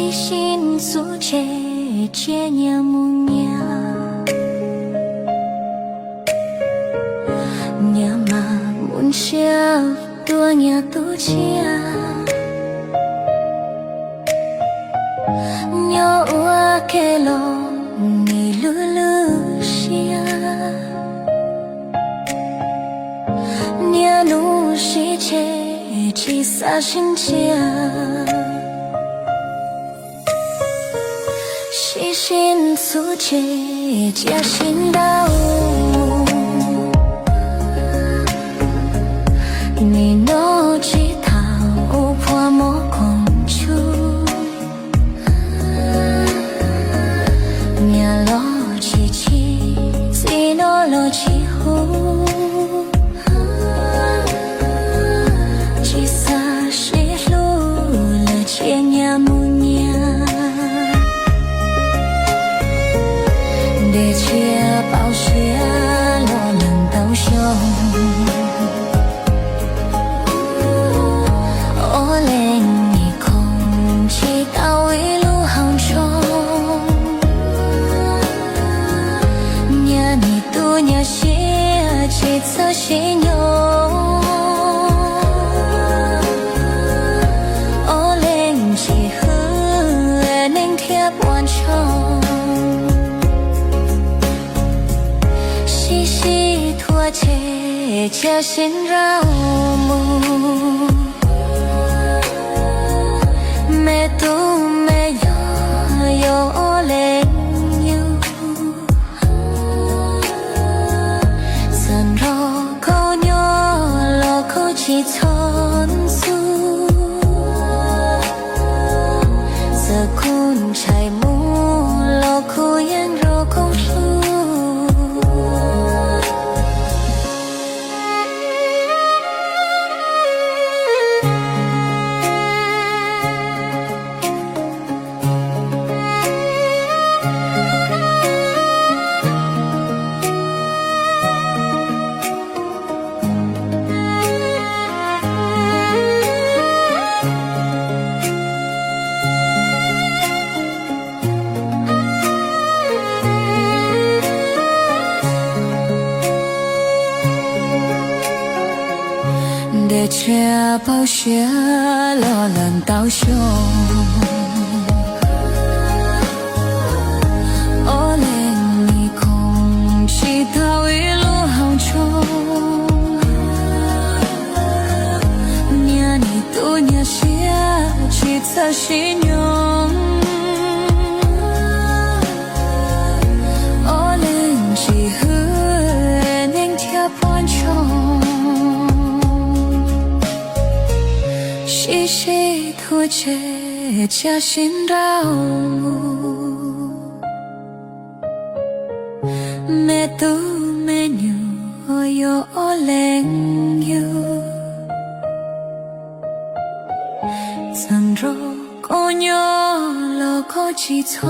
细心素洁接娘母娘，娘妈mun小多娘多家，娘我给了你噜噜西啊，娘努西切吉萨心家。细心素洁加心道，你诺吉他破莫公主，娘罗吉吉吉诺罗吉呼，吉萨西路了千娘母娘。để chia bao xia lo lần đau sâu ô lên nhị không chỉ tao ý lu hồng trông nhà nhị tu nhà xia chỉ sợ xí nhau ô lên chỉ hư nên thiệp quan trọng thua chế cha xin rau mù mẹ tu mẹ yo lên yêu dần rò câu nhỏ lo câu chỉ thon su giờ kun chạy mu lo câu yên rò câu su để che bao xia lo lần tao sâu ô lên nhị không chỉ tao ý lu hồng trông nhà nhị tu nhà xia chỉ ta xí nhung ô lên chỉ hư nên thiệp quan trọng细细吐chế加心道mẹ tu mẹ nhu yo lên yêu dần rồi có nhỏ lo có chỉ thôi